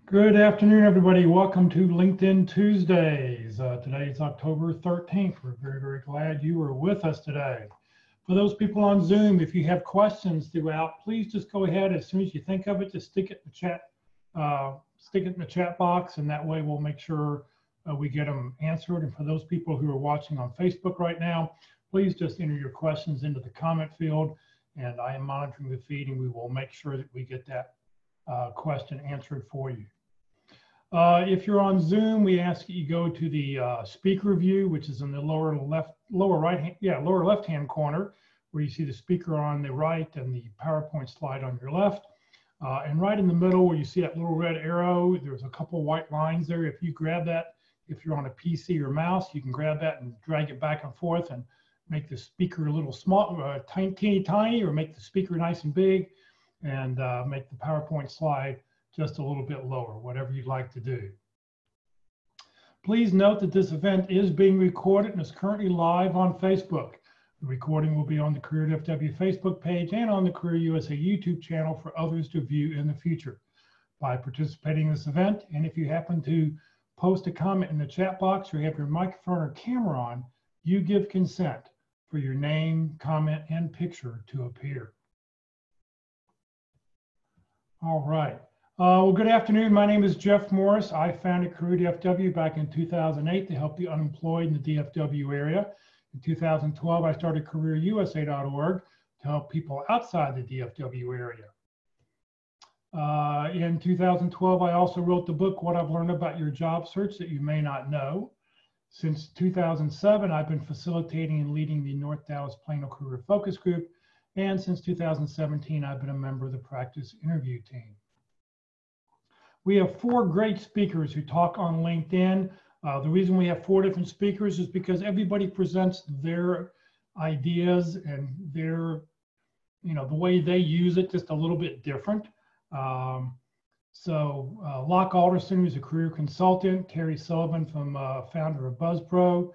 Good afternoon, everybody. Welcome to LinkedIn Tuesdays. Today is October 13th. We're very glad you are with us today. For those people on Zoom, if you have questions throughout, please just go ahead as soon as you think of it, just stick it in the chat box, and that way we'll make sure we get them answered. And for those people who are watching on Facebook right now, please just enter your questions into the comment field, and I am monitoring the feed, and we will make sure that we get that question answered for you. If you're on Zoom, we ask that you go to the speaker view, which is in the lower left-hand corner, where you see the speaker on the right and the PowerPoint slide on your left. And right in the middle, where you see that little red arrow, there's a couple white lines there. If you grab that, if you're on a PC or mouse, you can grab that and drag it back and forth and make the speaker a little small, tiny, or make the speaker nice and big, and make the PowerPoint slide just a little bit lower, whatever you'd like to do. Please note that this event is being recorded and is currently live on Facebook. The recording will be on the Career FW Facebook page and on the Career USA YouTube channel for others to view in the future. By participating in this event, and if you happen to post a comment in the chat box or have your microphone or camera on, you give consent for your name, comment, and picture to appear. All right. Well, good afternoon. My name is Jeff Morris. I founded Career DFW back in 2008 to help the unemployed in the DFW area. In 2012, I started CareerUSA.org to help people outside the DFW area. In 2012, I also wrote the book, What I've Learned About Your Job Search That You May Not Know. Since 2007, I've been facilitating and leading the North Dallas Plano Career Focus Group. And since 2017, I've been a member of the practice interview team. We have 4 great speakers who talk on LinkedIn. The reason we have 4 different speakers is because everybody presents their ideas and their, the way they use it just a little bit different. Locke Alderson, who's a career consultant, Terry Sullivan, founder of BuzzPro,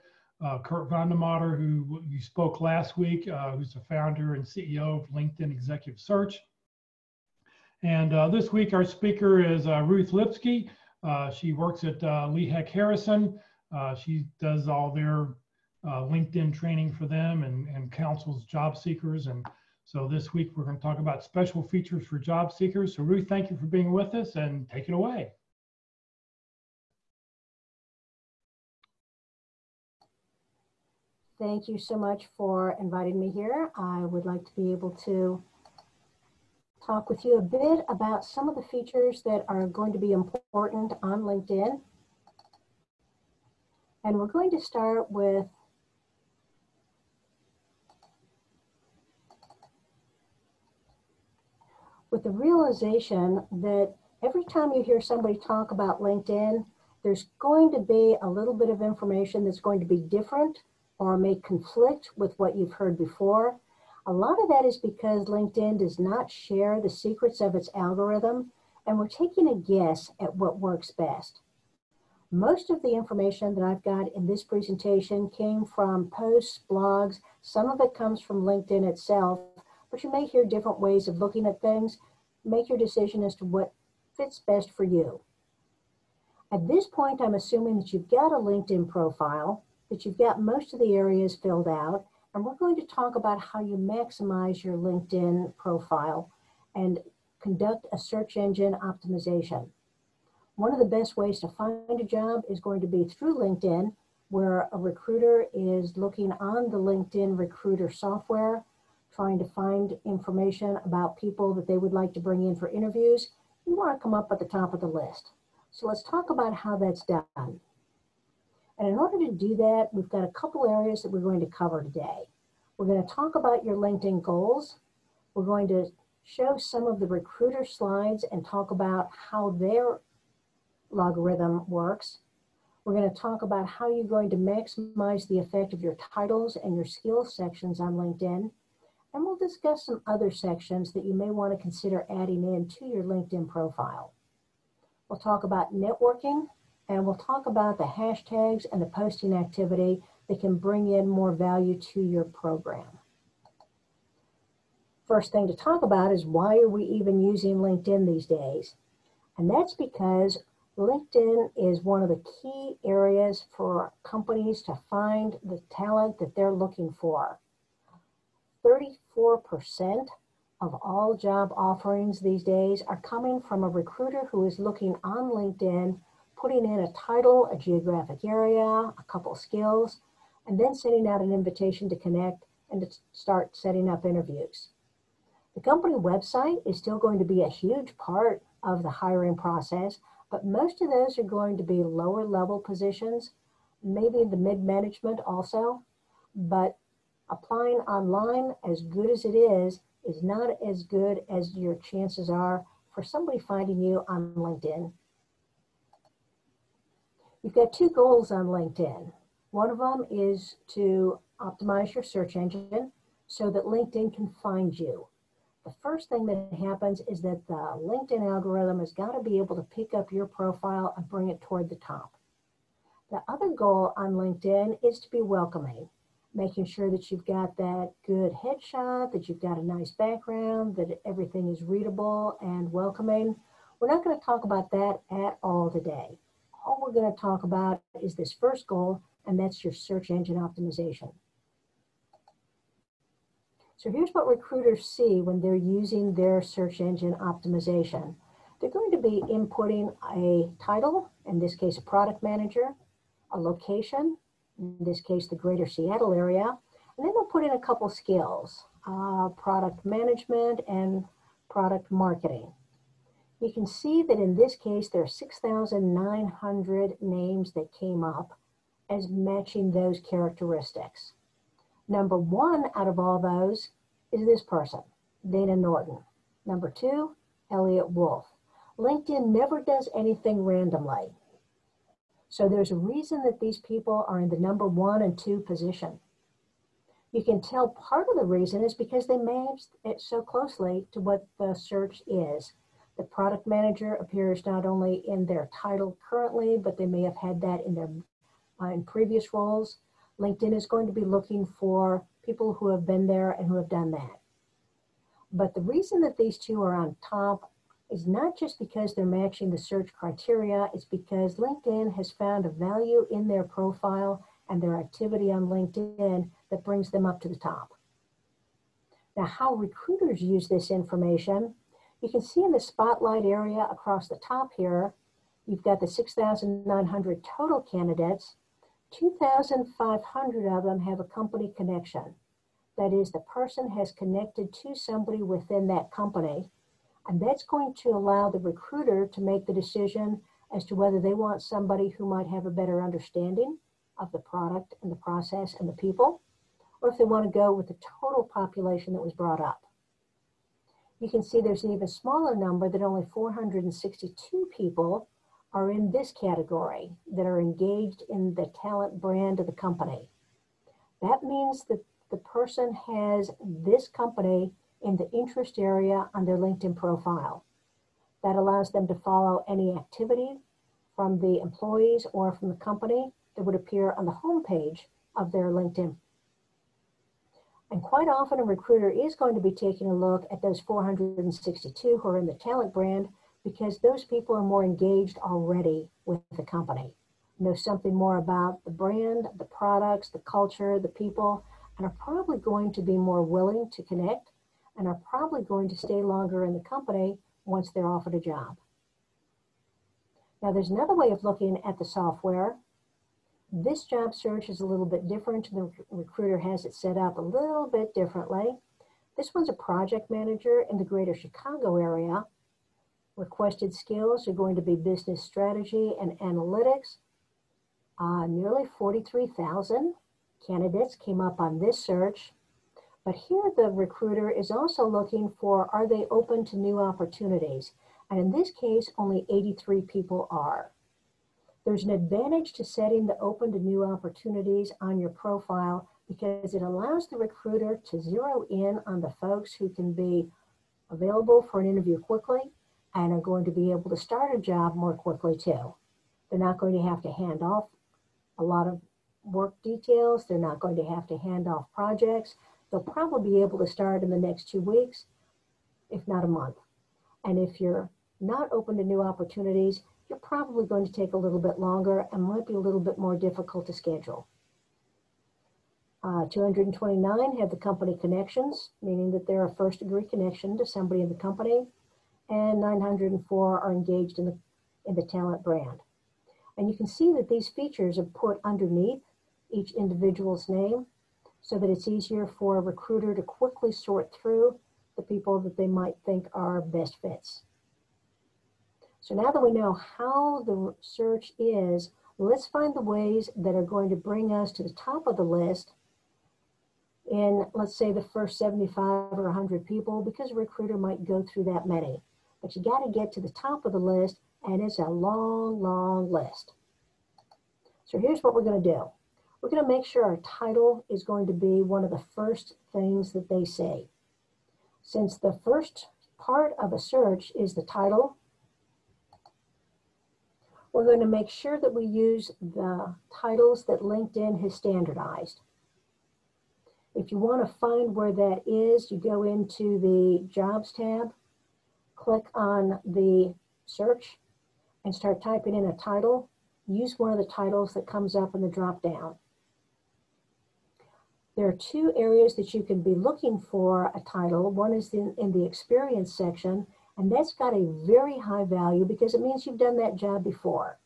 Kurt Vandermatter, who you spoke last week, who's the founder and CEO of LinkedIn Executive Search. And this week, our speaker is Ruth Lipsky. She works at Lehigh Harrison. She does all their LinkedIn training for them and counsels job seekers. And so this week, we're going to talk about special features for job seekers. So Ruth, thank you for being with us, and take it away. Thank you so much for inviting me here. I would like to be able to talk with you a bit about some of the features that are going to be important on LinkedIn. And we're going to start with the realization that every time you hear somebody talk about LinkedIn, there's going to be a little bit of information that's going to be different or may conflict with what you've heard before. A lot of that is because LinkedIn does not share the secrets of its algorithm, and we're taking a guess at what works best. Most of the information that I've got in this presentation came from posts, blogs. Some of it comes from LinkedIn itself, but you may hear different ways of looking at things. Make your decision as to what fits best for you. At this point, I'm assuming that you've got a LinkedIn profile, that you've got most of the areas filled out, and we're going to talk about how you maximize your LinkedIn profile and conduct a search engine optimization. One of the best ways to find a job is going to be through LinkedIn, where a recruiter is looking on the LinkedIn recruiter software, trying to find information about people that they would like to bring in for interviews. You want to come up at the top of the list. So let's talk about how that's done. And in order to do that, we've got a couple areas that we're going to cover today. We're going to talk about your LinkedIn goals. We're going to show some of the recruiter slides and talk about how their logarithm works. We're going to talk about how you're going to maximize the effect of your titles and your skills sections on LinkedIn. And we'll discuss some other sections that you may want to consider adding in to your LinkedIn profile. We'll talk about networking, and we'll talk about the hashtags and the posting activity that can bring in more value to your program. First thing to talk about is, why are we even using LinkedIn these days? And that's because LinkedIn is one of the key areas for companies to find the talent that they're looking for. 34% of all job offerings these days are coming from a recruiter who is looking on LinkedIn, putting in a title, a geographic area, a couple skills, and then sending out an invitation to connect and to start setting up interviews. The company website is still going to be a huge part of the hiring process, but most of those are going to be lower level positions, maybe the mid-management also, but applying online, as good as it is not as good as your chances are for somebody finding you on LinkedIn. You've got two goals on LinkedIn. One of them is to optimize your search engine so that LinkedIn can find you. The first thing that happens is that the LinkedIn algorithm has got to be able to pick up your profile and bring it toward the top. The other goal on LinkedIn is to be welcoming, making sure that you've got that good headshot, that you've got a nice background, that everything is readable and welcoming. We're not going to talk about that at all today. All we're going to talk about is this first goal, and that's your search engine optimization. So here's what recruiters see when they're using their search engine optimization. They're going to be inputting a title, in this case a product manager, a location, in this case the greater Seattle area, and then they'll put in a couple skills, product management and product marketing. You can see that in this case there are 6,900 names that came up as matching those characteristics. Number one out of all those is this person, Dana Norton. Number two, Elliot Wolf. LinkedIn never does anything randomly. So there's a reason that these people are in the number 1 and 2 position. You can tell part of the reason is because they matched it so closely to what the search is. The product manager appears not only in their title currently, but they may have had that in their in previous roles. LinkedIn is going to be looking for people who have been there and who have done that. But the reason that these two are on top is not just because they're matching the search criteria, it's because LinkedIn has found a value in their profile and their activity on LinkedIn that brings them up to the top. Now, how recruiters use this information, you can see in the spotlight area across the top here, you've got the 6,900 total candidates. 2,500 of them have a company connection. That is, the person has connected to somebody within that company, and that's going to allow the recruiter to make the decision as to whether they want somebody who might have a better understanding of the product and the process and the people, or if they want to go with the total population that was brought up. You can see there's an even smaller number that only 462 people are in this category that are engaged in the talent brand of the company. That means that the person has this company in the interest area on their LinkedIn profile. That allows them to follow any activity from the employees or from the company that would appear on the homepage of their LinkedIn. And quite often a recruiter is going to be taking a look at those 462 who are in the talent brand because those people are more engaged already with the company, know something more about the brand, the products, the culture, the people, and are probably going to be more willing to connect and are probably going to stay longer in the company once they're offered a job. Now, there's another way of looking at the software. This job search is a little bit different. The recruiter has it set up a little bit differently. This one's a project manager in the greater Chicago area. Requested skills are going to be business strategy and analytics. Nearly 43,000 candidates came up on this search. But here the recruiter is also looking for, are they open to new opportunities? And in this case, only 83 people are. There's an advantage to setting the open to new opportunities on your profile because it allows the recruiter to zero in on the folks who can be available for an interview quickly and are going to be able to start a job more quickly too. They're not going to have to hand off a lot of work details. They're not going to have to hand off projects. They'll probably be able to start in the next 2 weeks, if not a month. And if you're not open to new opportunities, you're probably going to take a little bit longer and might be a little bit more difficult to schedule. 229 have the company connections, meaning that they're a first-degree connection to somebody in the company, and 904 are engaged in the talent brand. And you can see that these features are put underneath each individual's name so that it's easier for a recruiter to quickly sort through the people that they might think are best fits. So now that we know how the search is, let's find the ways that are going to bring us to the top of the list in, let's say, the first 75 or 100 people, because a recruiter might go through that many. But you got to get to the top of the list, and it's a long, long list. So here's what we're going to do. We're going to make sure our title is going to be one of the first things that they say. Since the first part of a search is the title, we're going to make sure that we use the titles that LinkedIn has standardized. If you want to find where that is, you go into the Jobs tab, click on the search, and start typing in a title. Use one of the titles that comes up in the drop-down. There are two areas that you can be looking for a title. One is in the experience section, and that's got a very high value because it means you've done that job before.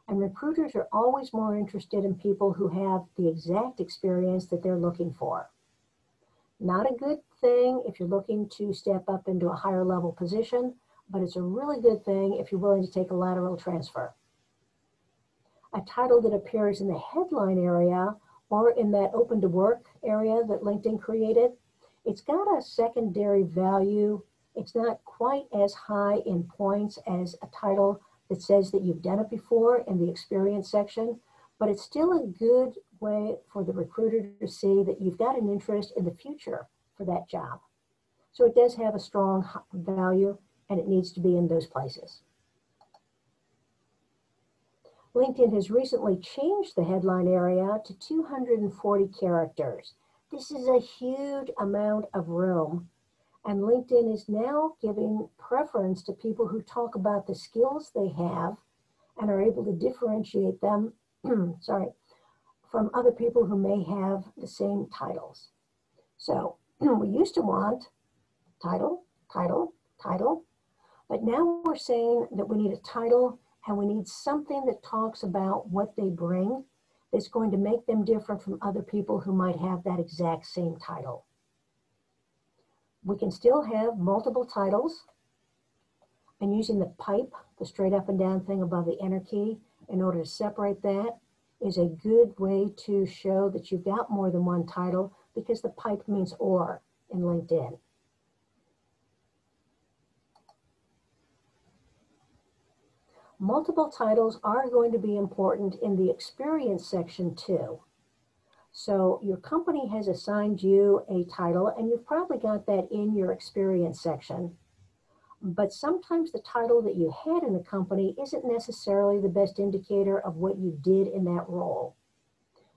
And recruiters are always more interested in people who have the exact experience that they're looking for. Not a good thing if you're looking to step up into a higher level position, but it's a really good thing if you're willing to take a lateral transfer. A title that appears in the headline area or in that open to work area that LinkedIn created, it's got a secondary value. It's not quite as high in points as a title that says that you've done it before in the experience section, but it's still a good way for the recruiter to see that you've got an interest in the future for that job. So it does have a strong value, and it needs to be in those places. LinkedIn has recently changed the headline area to 240 characters. This is a huge amount of room. And LinkedIn is now giving preference to people who talk about the skills they have and are able to differentiate them from other people who may have the same titles. So we used to want title, title, title, but now we're saying that we need a title and we need something that talks about what they bring that's going to make them different from other people who might have that exact same title. We can still have multiple titles, and using the pipe, the straight up and down thing above the enter key, in order to separate that is a good way to show that you've got more than one title, because the pipe means or in LinkedIn. Multiple titles are going to be important in the experience section too. So your company has assigned you a title, and you've probably got that in your experience section. But sometimes the title that you had in the company isn't necessarily the best indicator of what you did in that role.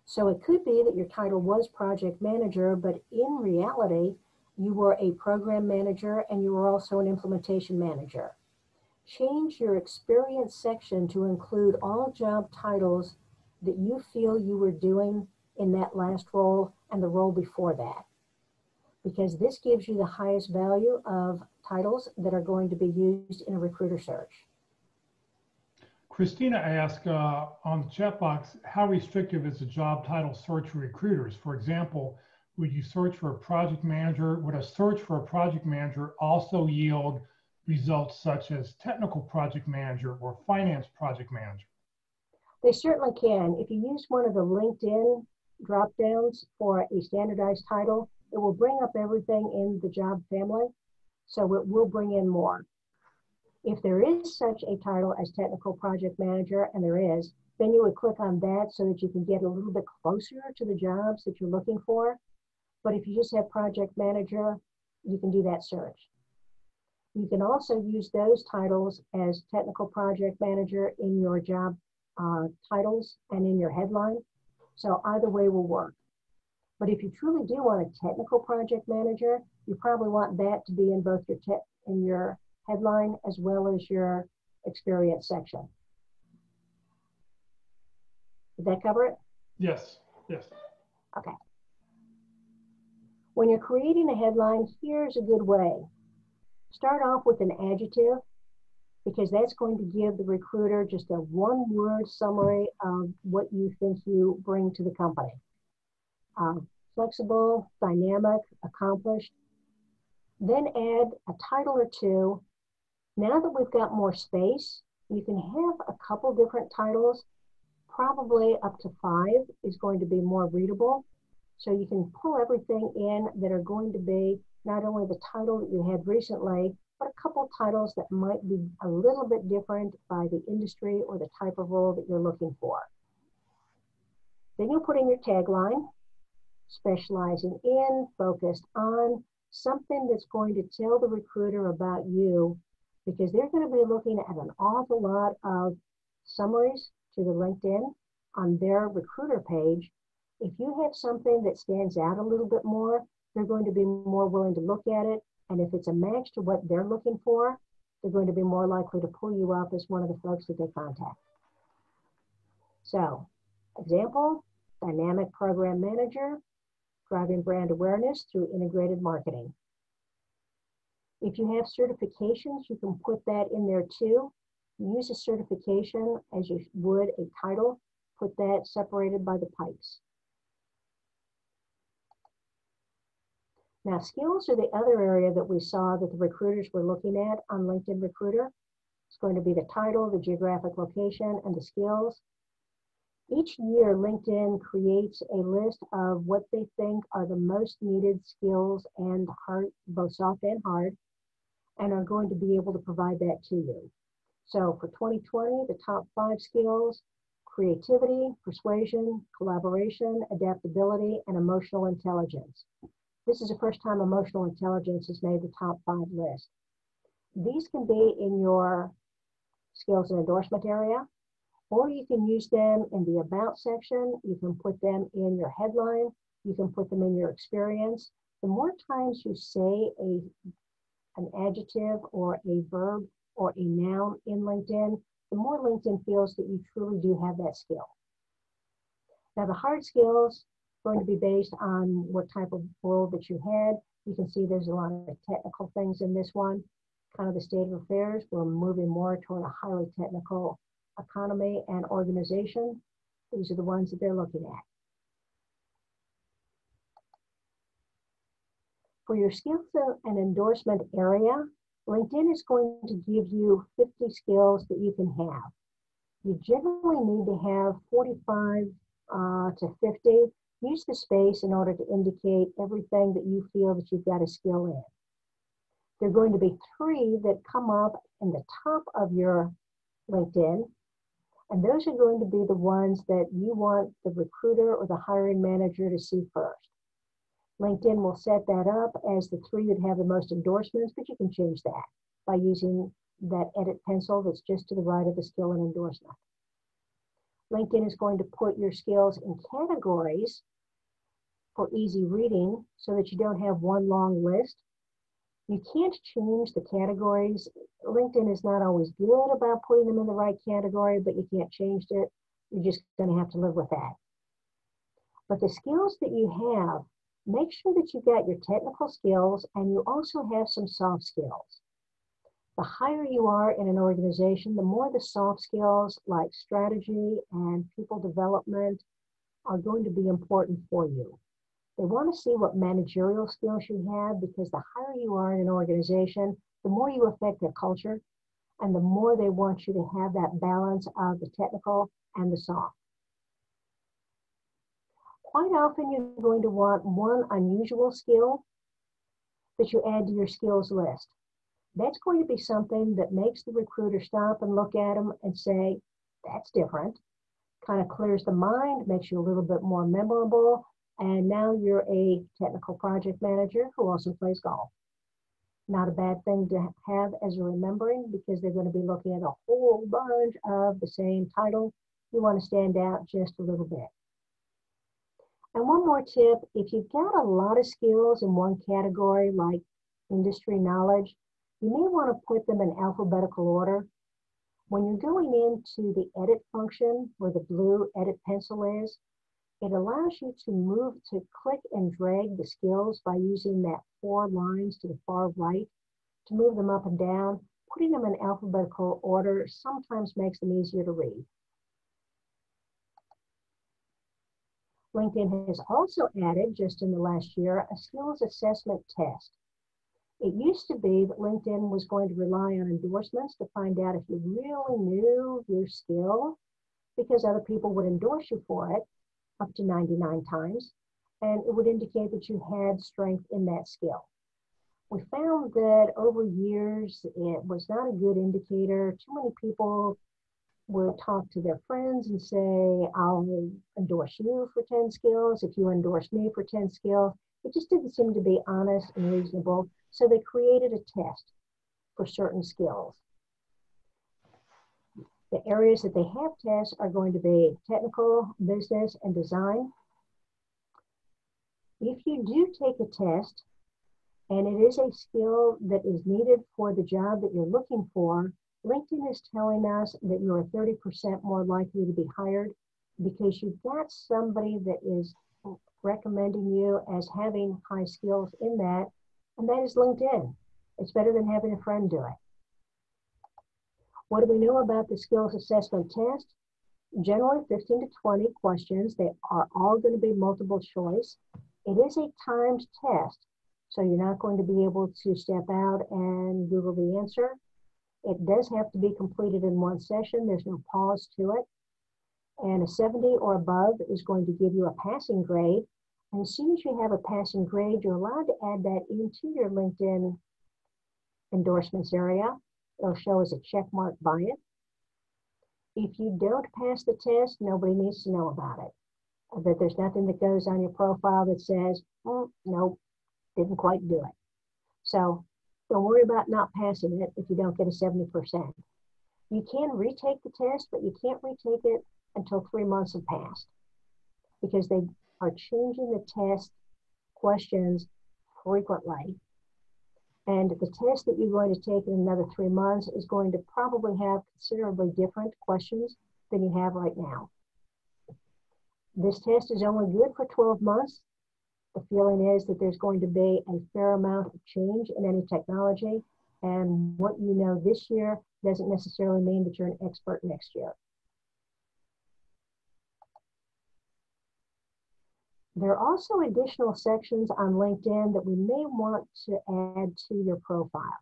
So it could be that your title was project manager, but in reality, you were a program manager and you were also an implementation manager. Change your experience section to include all job titles that you feel you were doing in that last role and the role before that, because this gives you the highest value of titles that are going to be used in a recruiter search. Christina asked on the chat box, how restrictive is the job title search for recruiters? For example, would you search for a project manager? Would a search for a project manager also yield results such as technical project manager or finance project manager? They certainly can. If you use one of the LinkedIn drop downs for a standardized title, it will bring up everything in the job family, so it will bring in more. If there is such a title as technical project manager, and there is, then you would click on that so that you can get a little bit closer to the jobs that you're looking for. But if you just have project manager, you can do that search. You can also use those titles as technical project manager in your job titles and in your headline. So either way will work. But if you truly do want a technical project manager, you probably want that to be in both your headline as well as your experience section. Did that cover it? Yes, yes. Okay. When you're creating a headline, here's a good way. Start off with an adjective, because that's going to give the recruiter just a one-word summary of what you think you bring to the company. Flexible, dynamic, accomplished. Then add a title or two. Now that we've got more space, you can have a couple different titles. Probably up to 5 is going to be more readable. So you can pull everything in that are going to be not only the title that you had recently, but a couple titles that might be a little bit different by the industry or the type of role that you're looking for. Then you'll put in your tagline, specializing in, focused on, something that's going to tell the recruiter about you, because they're going to be looking at an awful lot of summaries to the LinkedIn on their recruiter page. If you have something that stands out a little bit more, they're going to be more willing to look at it. And if it's a match to what they're looking for, they're going to be more likely to pull you up as one of the folks that they contact. So, example, dynamic program manager, driving brand awareness through integrated marketing. If you have certifications, you can put that in there too. Use a certification as you would a title. Put that separated by the pipes. Now, skills are the other area that we saw that the recruiters were looking at on LinkedIn Recruiter. It's going to be the title, the geographic location, and the skills. Each year, LinkedIn creates a list of what they think are the most needed skills and hard, both soft and hard, and are going to be able to provide that to you. So for 2020, the top 5 skills: creativity, persuasion, collaboration, adaptability, and emotional intelligence. This is the first time emotional intelligence has made the top 5 list. These can be in your skills and endorsement area, or you can use them in the about section. You can put them in your headline. You can put them in your experience. The more times you say an adjective or a verb or a noun in LinkedIn, the more LinkedIn feels that you truly do have that skill. Now, the hard skills are going to be based on what type of role that you had. You can see there's a lot of technical things in this one. Kind of the state of affairs, we're moving more toward a highly technical economy and organization. These are the ones that they're looking at. For your skills and endorsement area, LinkedIn is going to give you 50 skills that you can have. You generally need to have 45 to 50. Use the space in order to indicate everything that you feel that you've got a skill in. There are going to be 3 that come up in the top of your LinkedIn, and those are going to be the ones that you want the recruiter or the hiring manager to see first. LinkedIn will set that up as the 3 that have the most endorsements, but you can change that by using that edit pencil that's just to the right of the skill and endorsement. LinkedIn is going to put your skills in categories for easy reading so that you don't have one long list. You can't change the categories. LinkedIn is not always good about putting them in the right category, but you can't change it. You're just going to have to live with that. But the skills that you have, make sure that you've got your technical skills and you also have some soft skills. The higher you are in an organization, the more the soft skills like strategy and people development are going to be important for you. They want to see what managerial skills you have, because the higher you are in an organization, the more you affect their culture, and the more they want you to have that balance of the technical and the soft. Quite often, you're going to want one unusual skill that you add to your skills list. That's going to be something that makes the recruiter stop and look at them and say, that's different. Kind of clears the mind, makes you a little bit more memorable. And now you're a technical project manager who also plays golf. Not a bad thing to have as a remembering, because they're going to be looking at a whole bunch of the same title. You want to stand out just a little bit. And one more tip, if you've got a lot of skills in one category like industry knowledge, You may want to put them in alphabetical order. When you're going into the edit function where the blue edit pencil is, it allows you to click and drag the skills by using that 4 lines to the far right to move them up and down. Putting them in alphabetical order sometimes makes them easier to read. LinkedIn has also added, just in the last year, a skills assessment test. It used to be that LinkedIn was going to rely on endorsements to find out if you really knew your skill, because other people would endorse you for it up to 99 times, and it would indicate that you had strength in that skill. We found that over years, it was not a good indicator. Too many people would talk to their friends and say, I'll endorse you for 10 skills if you endorse me for 10 skills. It just didn't seem to be honest and reasonable. So they created a test for certain skills. The areas that they have tests are going to be technical, business, and design. If you do take a test and it is a skill that is needed for the job that you're looking for, LinkedIn is telling us that you're 30% more likely to be hired because you've got somebody that is recommending you as having high skills in that, and that is LinkedIn. It's better than having a friend do it. What do we know about the skills assessment test? Generally 15 to 20 questions. They are all going to be multiple choice. It is a timed test, so you're not going to be able to step out and Google the answer. It does have to be completed in one session. There's no pause to it. And a 70 or above is going to give you a passing grade. And as soon as you have a passing grade, you're allowed to add that into your LinkedIn endorsements area. It'll show as a check mark by it. If you don't pass the test, nobody needs to know about it. That there's nothing that goes on your profile that says, oh, nope, didn't quite do it. So don't worry about not passing it if you don't get a 70%. You can retake the test, but you can't retake it until 3 months have passed because they are changing the test questions frequently. And the test that you're going to take in another 3 months is going to probably have considerably different questions than you have right now. This test is only good for 12 months. The feeling is that there's going to be a fair amount of change in any technology, and what you know this year doesn't necessarily mean that you're an expert next year. There are also additional sections on LinkedIn that we may want to add to your profile.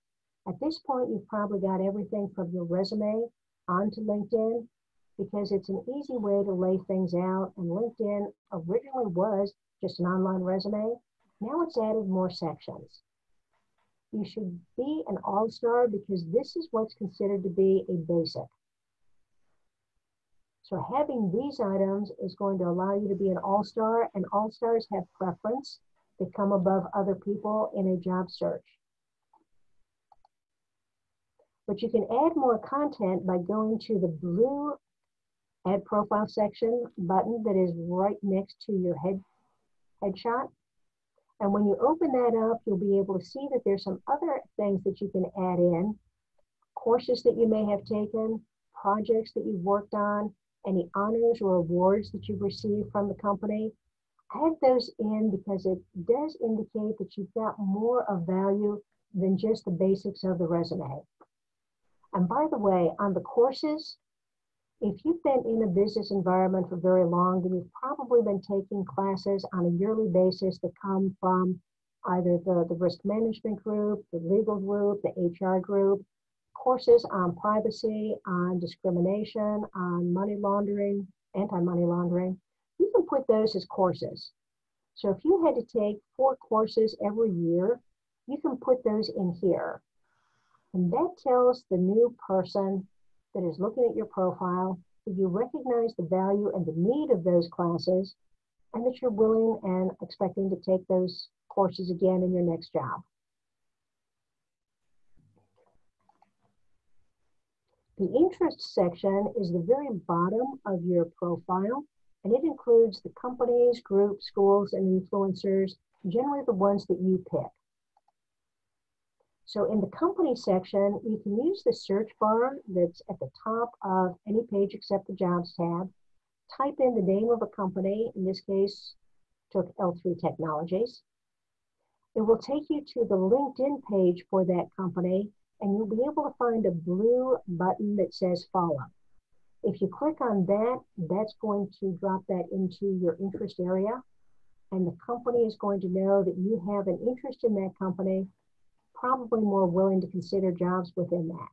At this point, you've probably got everything from your resume onto LinkedIn because it's an easy way to lay things out, and LinkedIn originally was just an online resume. Now it's added more sections. You should be an all-star because this is what's considered to be a basic. So having these items is going to allow you to be an all-star, and all-stars have preference. They come above other people in a job search. But you can add more content by going to the blue Add Profile section button that is right next to your headshot. And when you open that up, you'll be able to see that there's some other things that you can add in. Courses that you may have taken, projects that you've worked on, any honors or awards that you've received from the company. Add those in because it does indicate that you've got more of value than just the basics of the resume. And by the way, on the courses, if you've been in a business environment for very long, then you've probably been taking classes on a yearly basis that come from either the risk management group, the legal group, the HR group, courses on privacy, on discrimination, on money laundering, anti-money laundering. You can put those as courses. So if you had to take 4 courses every year, you can put those in here. And that tells the new person that is looking at your profile that you recognize the value and the need of those classes and that you're willing and expecting to take those courses again in your next job. The interest section is the very bottom of your profile, and it includes the companies, groups, schools, and influencers, generally the ones that you pick. So in the company section, you can use the search bar that's at the top of any page except the Jobs tab. Type in the name of a company, in this case, took L3 Technologies. It will take you to the LinkedIn page for that company, and you'll be able to find a blue button that says follow. If you click on that, that's going to drop that into your interest area, and the company is going to know that you have an interest in that company, probably more willing to consider jobs within that.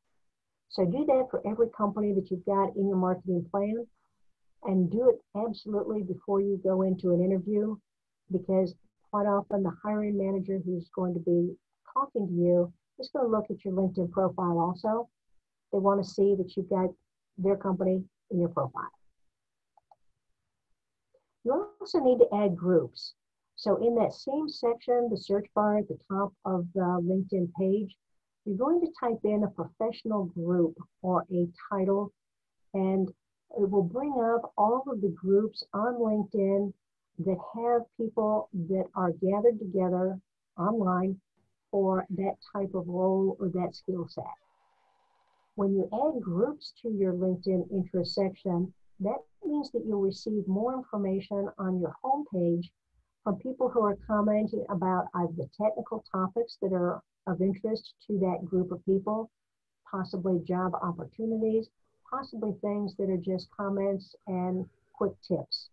So do that for every company that you've got in your marketing plan, and do it absolutely before you go into an interview, because quite often the hiring manager who's going to be talking to you is going to look at your LinkedIn profile also. They want to see that you've got their company in your profile. You also need to add groups. So in that same section, the search bar at the top of the LinkedIn page, you're going to type in a professional group or a title, and it will bring up all of the groups on LinkedIn that have people that are gathered together online for that type of role or that skill set. When you add groups to your LinkedIn interest section, that means that you'll receive more information on your homepage from people who are commenting about either the technical topics that are of interest to that group of people, possibly job opportunities, possibly things that are just comments and quick tips.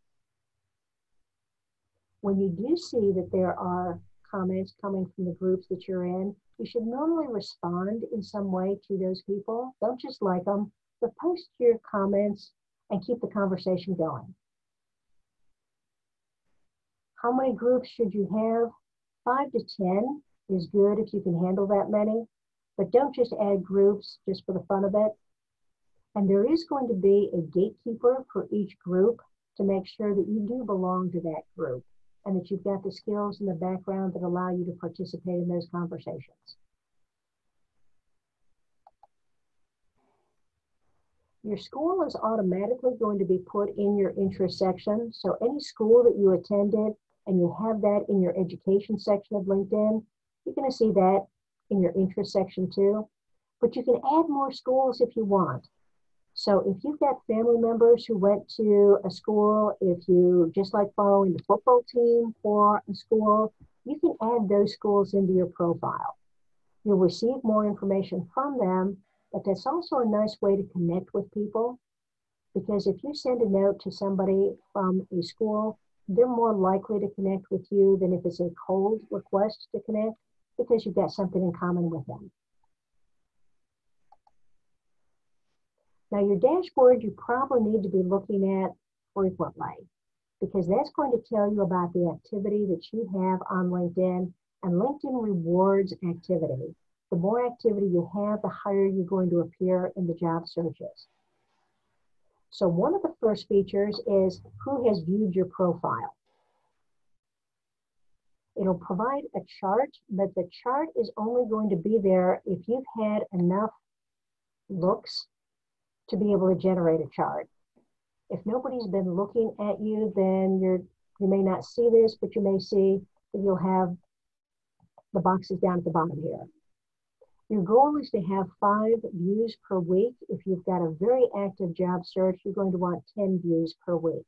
When you do see that there are comments coming from the groups that you're in, you should normally respond in some way to those people. Don't just like them, but post your comments and keep the conversation going. How many groups should you have? 5 to 10 is good if you can handle that many, but don't just add groups just for the fun of it. And there is going to be a gatekeeper for each group to make sure that you do belong to that group and that you've got the skills and the background that allow you to participate in those conversations. Your school is automatically going to be put in your interest section. So any school that you attended and you have that in your education section of LinkedIn, you're going to see that in your interest section too. But you can add more schools if you want. So if you've got family members who went to a school, if you just like following the football team for a school, you can add those schools into your profile. You'll receive more information from them, but that's also a nice way to connect with people, because if you send a note to somebody from a school, they're more likely to connect with you than if it's a cold request to connect, because you've got something in common with them. Now, your dashboard, you probably need to be looking at frequently, because that's going to tell you about the activity that you have on LinkedIn, and LinkedIn rewards activity. The more activity you have, the higher you're going to appear in the job searches. So one of the first features is who has viewed your profile. It'll provide a chart, but the chart is only going to be there if you've had enough looks to be able to generate a chart. If nobody's been looking at you, then you may not see this, but you may see that you'll have the boxes down at the bottom here. Your goal is to have 5 views per week. If you've got a very active job search, you're going to want 10 views per week.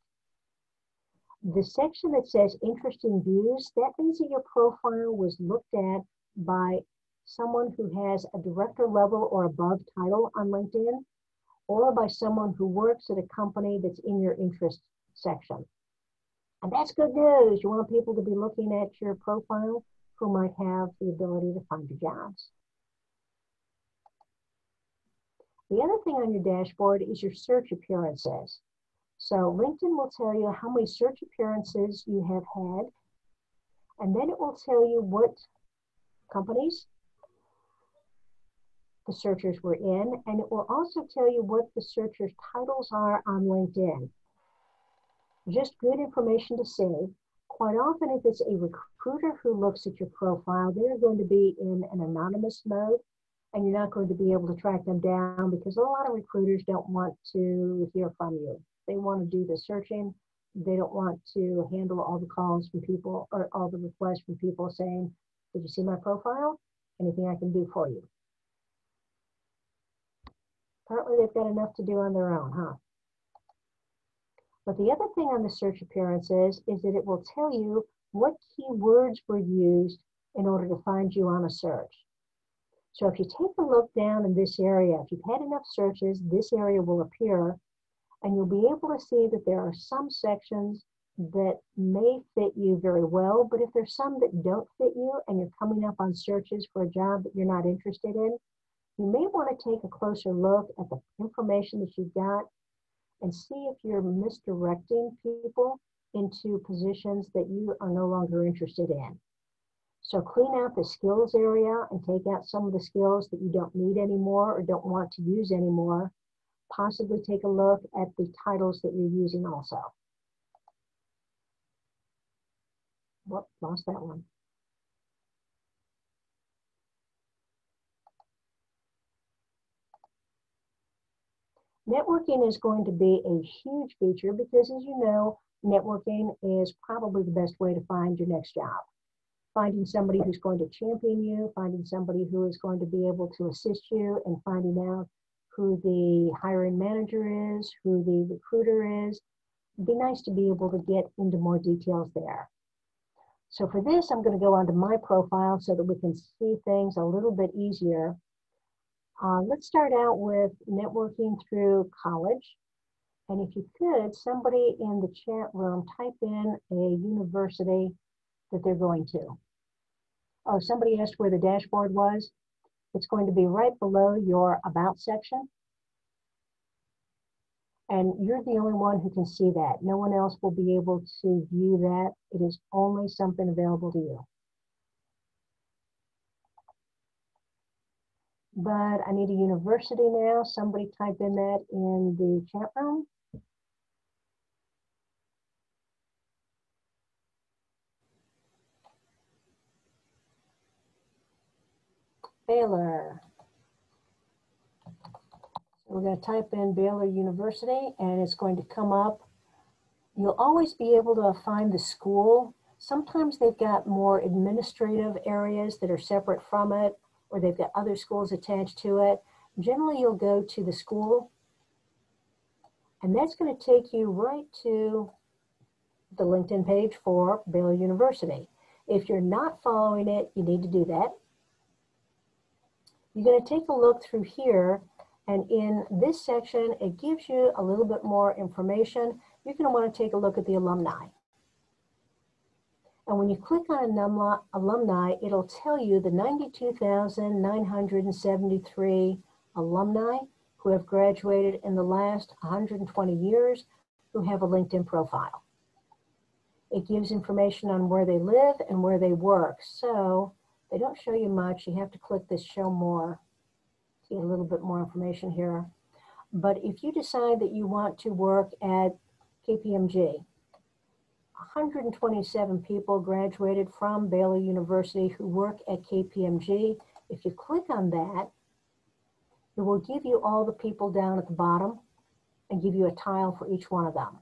The section that says interesting views, that means that your profile was looked at by someone who has a director level or above title on LinkedIn, or by someone who works at a company that's in your interest section. And that's good news. You want people to be looking at your profile who might have the ability to find your jobs. The other thing on your dashboard is your search appearances. So LinkedIn will tell you how many search appearances you have had, and then it will tell you what companies the searchers were in, and it will also tell you what the searchers' titles are on LinkedIn. Just good information to see. Quite often, if it's a recruiter who looks at your profile, they're going to be in an anonymous mode, and you're not going to be able to track them down, because a lot of recruiters don't want to hear from you. They want to do the searching. They don't want to handle all the calls from people or all the requests from people saying, did you see my profile? Anything I can do for you? Apparently they've got enough to do on their own, huh? But the other thing on the search appearances is that it will tell you what keywords were used in order to find you on a search. So if you take a look down in this area, if you've had enough searches, this area will appear, and you'll be able to see that there are some sections that may fit you very well, but if there's some that don't fit you and you're coming up on searches for a job that you're not interested in, you may want to take a closer look at the information that you've got and see if you're misdirecting people into positions that you are no longer interested in. So clean out the skills area and take out some of the skills that you don't need anymore or don't want to use anymore. Possibly take a look at the titles that you're using also. Whoop, lost that one. Networking is going to be a huge feature because, as you know, networking is probably the best way to find your next job. Finding somebody who's going to champion you, finding somebody who is going to be able to assist you, and finding out who the hiring manager is, who the recruiter is. It'd be nice to be able to get into more details there. So for this, I'm going to go onto my profile so that we can see things a little bit easier. Let's start out with networking through college. And if you could, somebody in the chat room type in a university that they're going to. Oh, somebody asked where the dashboard was. It's going to be right below your About section. And you're the only one who can see that. No one else will be able to view that. It is only something available to you. But I need a university now. Somebody type in that in the chat room. Baylor. We're going to type in Baylor University and it's going to come up. You'll always be able to find the school. Sometimes they've got more administrative areas that are separate from it, or they've got other schools attached to it. Generally, you'll go to the school, and that's going to take you right to the LinkedIn page for Baylor University. If you're not following it, you need to do that. You're going to take a look through here, and in this section, it gives you a little bit more information. You're going to want to take a look at the alumni. And when you click on alumni, it'll tell you the 92,973 alumni who have graduated in the last 120 years who have a LinkedIn profile. It gives information on where they live and where they work. So they don't show you much. You have to click this show more to get a little bit more information here. But if you decide that you want to work at KPMG, 127 people graduated from Baylor University who work at KPMG. If you click on that, it will give you all the people down at the bottom and give you a tile for each one of them.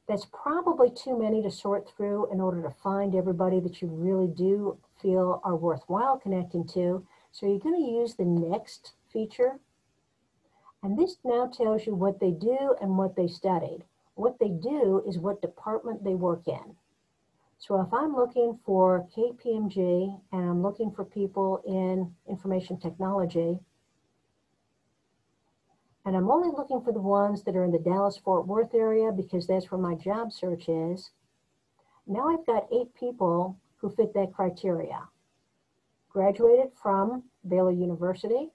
That's probably too many to sort through in order to find everybody that you really do feel are worthwhile connecting to. So you're going to use the next feature. And this now tells you what they do and what they studied. What they do is what department they work in. So if I'm looking for KPMG and I'm looking for people in information technology, and I'm only looking for the ones that are in the Dallas-Fort Worth area because that's where my job search is, now I've got 8 people who fit that criteria. Graduated from Baylor University,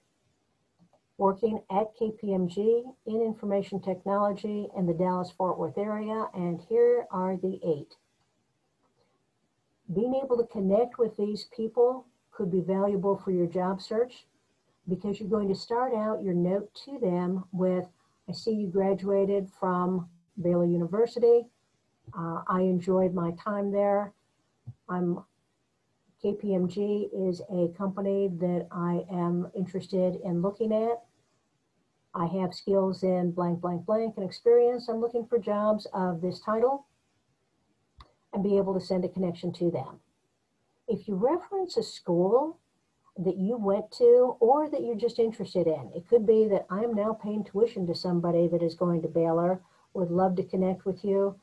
working at KPMG in information technology in the Dallas-Fort Worth area, and here are the 8. Being able to connect with these people could be valuable for your job search because you're going to start out your note to them with, I see you graduated from Baylor University. I enjoyed my time there. KPMG is a company that I am interested in looking at. I have skills in blank, blank, blank and experience. I'm looking for jobs of this title and be able to send a connection to them. If you reference a school that you went to or that you're just interested in, it could be that I am now paying tuition to somebody that is going to Baylor, would love to connect with you.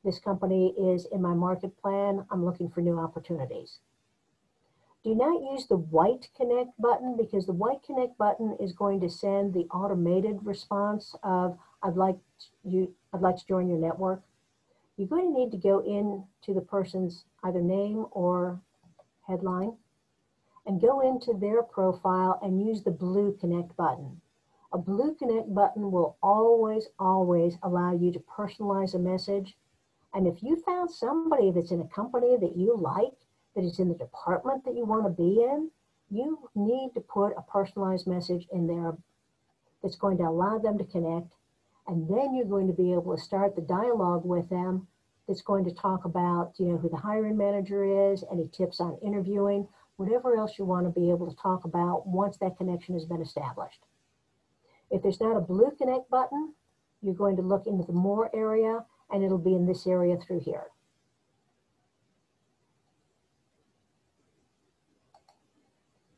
This company is in my market plan. I'm looking for new opportunities. Do not use the white connect button, because the white connect button is going to send the automated response of I'd like to join your network. You're going to need to go into the person's either name or headline and go into their profile and use the blue connect button. A blue connect button will always allow you to personalize a message. And if you found somebody that's in a company that you like, that is in the department that you want to be in, you need to put a personalized message in there that's going to allow them to connect. And then you're going to be able to start the dialogue with them that's going to talk about, who the hiring manager is, any tips on interviewing, whatever else you want to be able to talk about once that connection has been established. If there's not a blue connect button, you're going to look into the more area, and it'll be in this area through here.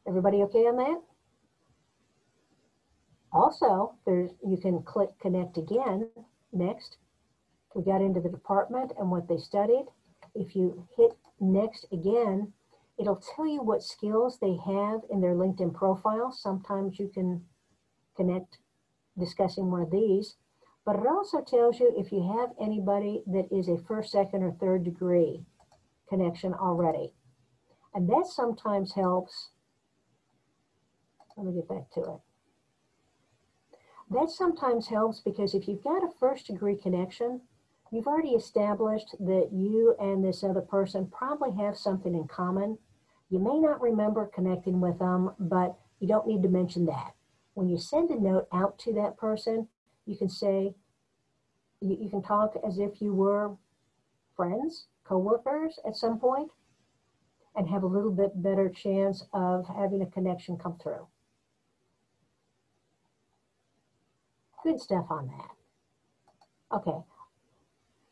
Everybody okay on that? Also, you can click connect again. Next, we got into the department and what they studied. If you hit next again, it'll tell you what skills they have in their LinkedIn profile. Sometimes you can connect discussing one of these, but it also tells you if you have anybody that is a first, second, or third degree connection already. And that sometimes helps. Let me get back to it. That sometimes helps because if you've got a first degree connection, you've already established that you and this other person probably have something in common. You may not remember connecting with them, but you don't need to mention that. When you send a note out to that person, you can say, you can talk as if you were friends, coworkers at some point, and have a little bit better chance of having a connection come through. Good stuff on that. Okay,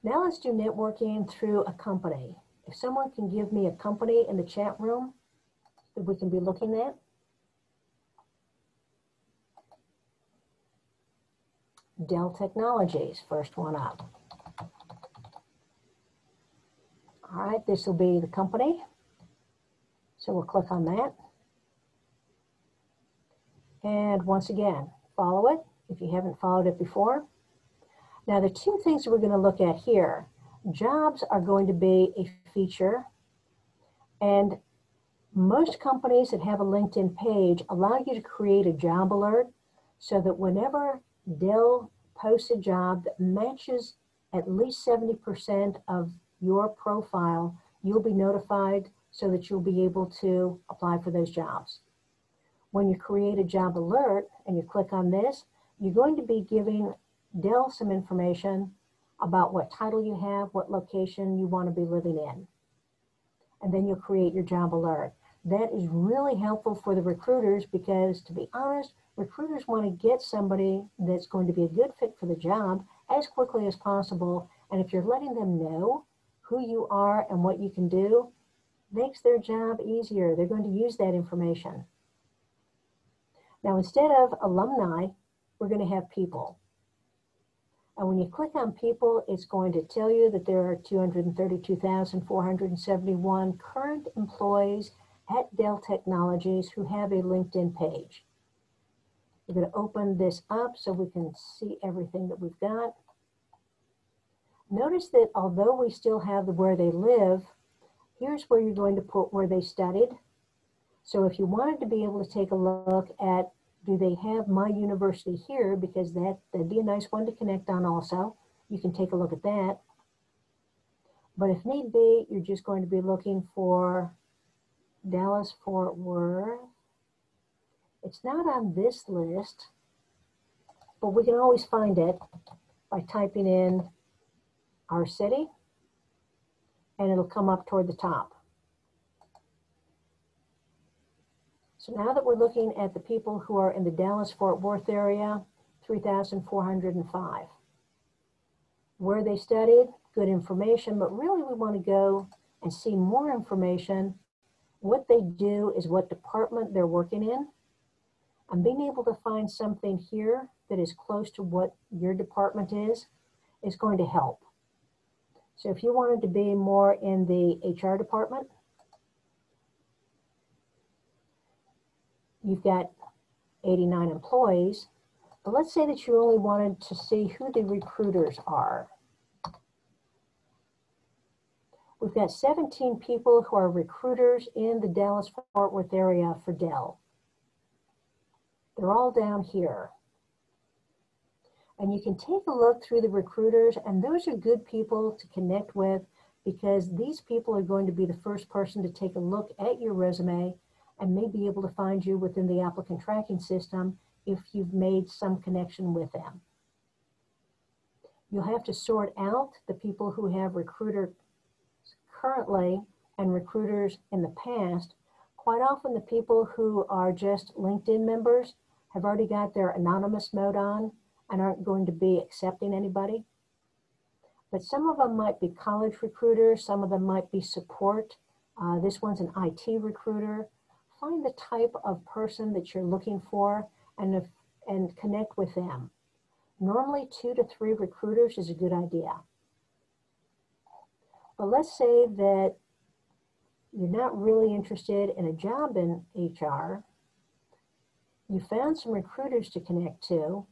now let's do networking through a company. If someone can give me a company in the chat room that we can be looking at. Dell Technologies, first one up. All right, this will be the company. So we'll click on that. And once again, follow it if you haven't followed it before. Now the two things that we're going to look at here, jobs are going to be a feature, and most companies that have a LinkedIn page allow you to create a job alert so that whenever Dell posts a job that matches at least 70% of your profile, you'll be notified so that you'll be able to apply for those jobs. When you create a job alert and you click on this, you're going to be giving Dell some information about what title you have, what location you want to be living in. And then you'll create your job alert. That is really helpful for the recruiters because, to be honest, recruiters want to get somebody that's going to be a good fit for the job as quickly as possible. And if you're letting them know who you are and what you can do, makes their job easier. They're going to use that information. Now, instead of alumni, we're going to have people. And when you click on people, it's going to tell you that there are 232,471 current employees at Dell Technologies who have a LinkedIn page. We're going to open this up so we can see everything that we've got. Notice that although we still have the where they live, here's where you're going to put where they studied. So if you wanted to be able to take a look at, do they have my university here, because that'd be a nice one to connect on also. You can take a look at that. But if need be, you're just going to be looking for Dallas-Fort Worth. It's not on this list, but we can always find it by typing in our city, and it'll come up toward the top. So now that we're looking at the people who are in the Dallas-Fort Worth area, 3,405. Where they studied, good information, but really we want to go and see more information, what they do is what department they're working in. And being able to find something here that is close to what your department is going to help. So if you wanted to be more in the HR department, you've got 89 employees, but let's say that you only wanted to see who the recruiters are. We've got 17 people who are recruiters in the Dallas-Fort Worth area for Dell. They're all down here. And you can take a look through the recruiters, and those are good people to connect with because these people are going to be the first person to take a look at your resume and may be able to find you within the applicant tracking system if you've made some connection with them. You'll have to sort out the people who have recruiter currently and recruiters in the past. Quite often the people who are just LinkedIn members have already got their anonymous mode on and aren't going to be accepting anybody. But some of them might be college recruiters, some of them might be support. This one's an IT recruiter. Find the type of person that you're looking for and connect with them. Normally 2 to 3 recruiters is a good idea. But let's say that you're not really interested in a job in HR. You found some recruiters to connect to,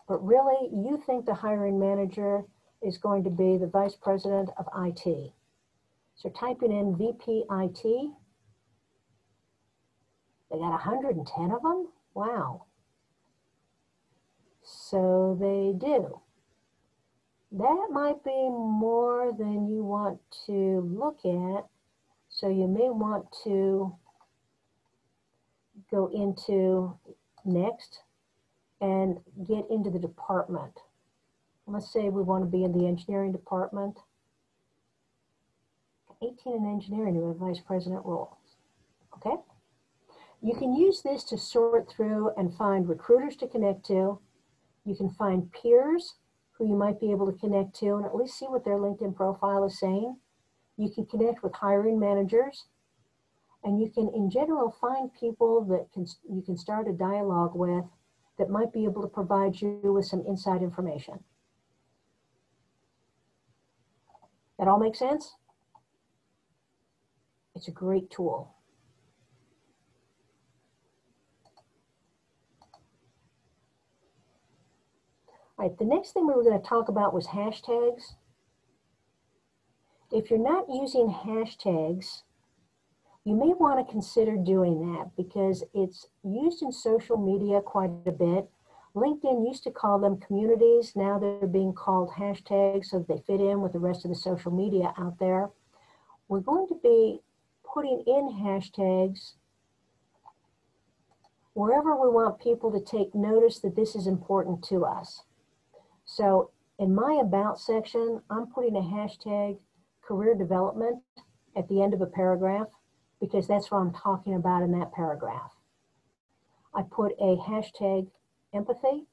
but really you think the hiring manager is going to be the vice president of IT. So typing in VP IT, they got 110 of them? Wow. So they do. That might be more than you want to look at. So you may want to go into next and get into the department. Let's say we want to be in the engineering department. 18 in engineering who have vice president roles. Okay? You can use this to sort through and find recruiters to connect to. You can find peers who you might be able to connect to and at least see what their LinkedIn profile is saying. You can connect with hiring managers, and you can, in general, find people that you can start a dialogue with that might be able to provide you with some inside information. That all make sense? It's a great tool. All right, the next thing we were going to talk about was hashtags. If you're not using hashtags, you may want to consider doing that because it's used in social media quite a bit. LinkedIn used to call them communities. Now they're being called hashtags so that they fit in with the rest of the social media out there. We're going to be putting in hashtags wherever we want people to take notice that this is important to us. So in my About section, I'm putting a hashtag career development at the end of a paragraph because that's what I'm talking about in that paragraph. I put a hashtag empathy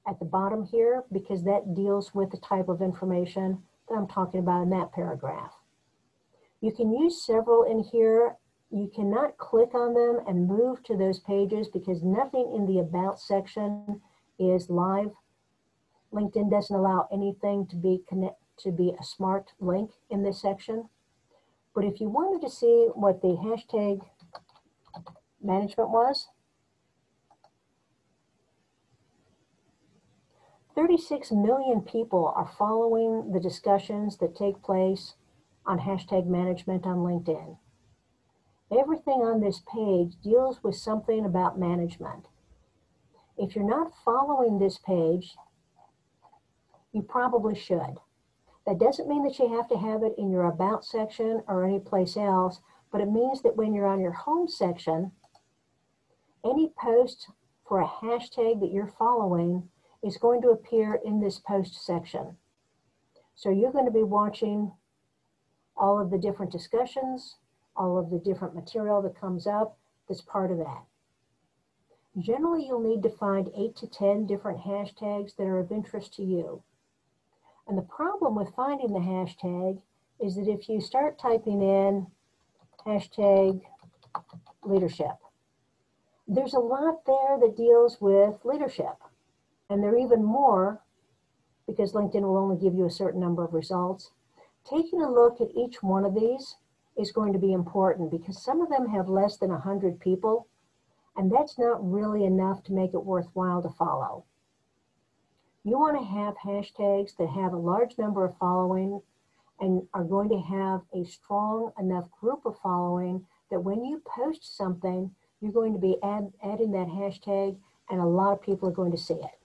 at the bottom here because that deals with the type of information that I'm talking about in that paragraph. You can use several in here. You cannot click on them and move to those pages because nothing in the About section is live. LinkedIn doesn't allow anything to be a smart link in this section. But if you wanted to see what the hashtag management was, 36 million people are following the discussions that take place on hashtag management on LinkedIn. Everything on this page deals with something about management. If you're not following this page, you probably should. That doesn't mean that you have to have it in your About section or any place else, but it means that when you're on your Home section, any post for a hashtag that you're following is going to appear in this post section. So you're going to be watching all of the different discussions, all of the different material that comes up that's part of that. Generally, you'll need to find 8 to 10 different hashtags that are of interest to you. And the problem with finding the hashtag is that if you start typing in hashtag leadership, there's a lot there that deals with leadership. And there are even more, because LinkedIn will only give you a certain number of results. Taking a look at each one of these is going to be important, because some of them have less than 100 people, and that's not really enough to make it worthwhile to follow. You want to have hashtags that have a large number of following and are going to have a strong enough group of following that when you post something, you're going to be adding that hashtag, and a lot of people are going to see it.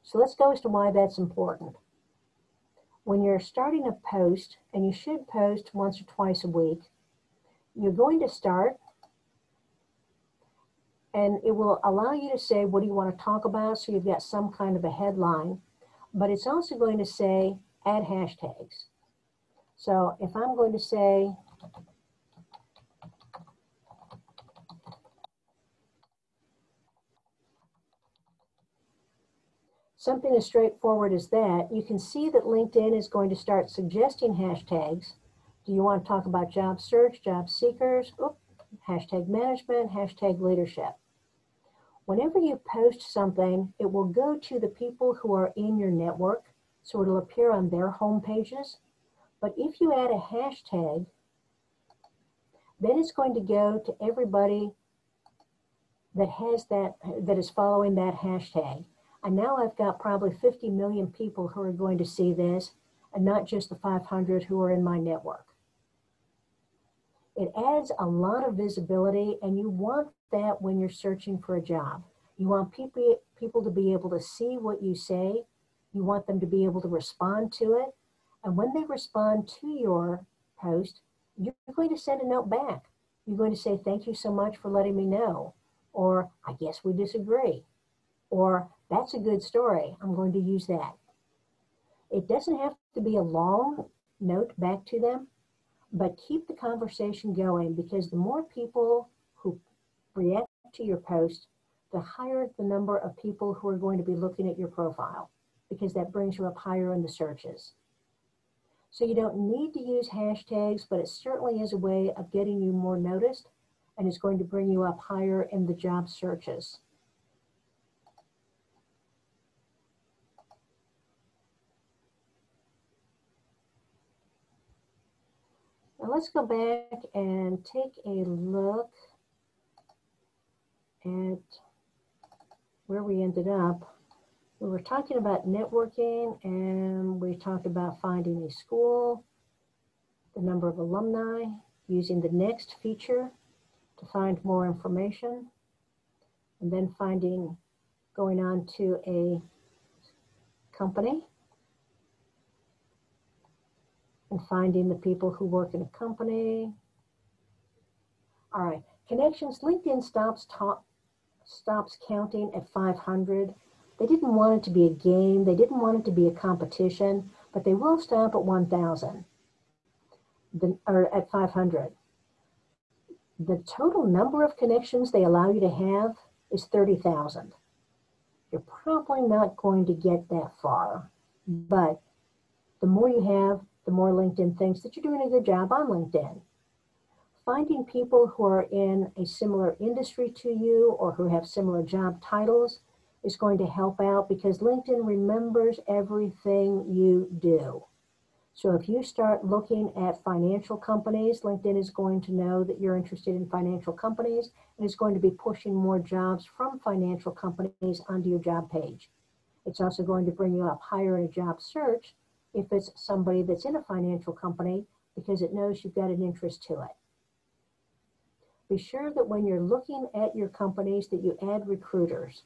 So let's go as to why that's important. When you're starting a post, and you should post once or twice a week, you're going to start, and it will allow you to say, what do you want to talk about? So you've got some kind of a headline, but it's also going to say, add hashtags. So if I'm going to say, something as straightforward as that, you can see that LinkedIn is going to start suggesting hashtags. Do you want to talk about job search, job seekers, hashtag management, hashtag leadership? Whenever you post something, it will go to the people who are in your network, so it'll appear on their home pages. But if you add a hashtag, then it's going to go to everybody that has that is following that hashtag. And now I've got probably 50 million people who are going to see this, and not just the 500 who are in my network. It adds a lot of visibility, and you want that when you're searching for a job. You want people to be able to see what you say. You want them to be able to respond to it. And when they respond to your post, you're going to send a note back. You're going to say, thank you so much for letting me know. Or, I guess we disagree. Or, that's a good story. I'm going to use that. It doesn't have to be a long note back to them, but keep the conversation going, because the more people who react to your post, the higher the number of people who are going to be looking at your profile, because that brings you up higher in the searches. So you don't need to use hashtags, but it certainly is a way of getting you more noticed, and it's going to bring you up higher in the job searches. Now let's go back and take a look at where we ended up. We were talking about networking, and we talked about finding a school, the number of alumni, using the next feature to find more information, and then going on to a company and finding the people who work in a company. All right, connections. LinkedIn stops counting at 500. They didn't want it to be a game. They didn't want it to be a competition, but they will stop at 1,000, or at 500. The total number of connections they allow you to have is 30,000. You're probably not going to get that far, but the more you have, the more LinkedIn thinks that you're doing a good job on LinkedIn. Finding people who are in a similar industry to you or who have similar job titles is going to help out, because LinkedIn remembers everything you do. So if you start looking at financial companies, LinkedIn is going to know that you're interested in financial companies, and is going to be pushing more jobs from financial companies onto your job page. It's also going to bring you up higher in a job search if it's somebody that's in a financial company, because it knows you've got an interest to it. Be sure that when you're looking at your companies that you add recruiters,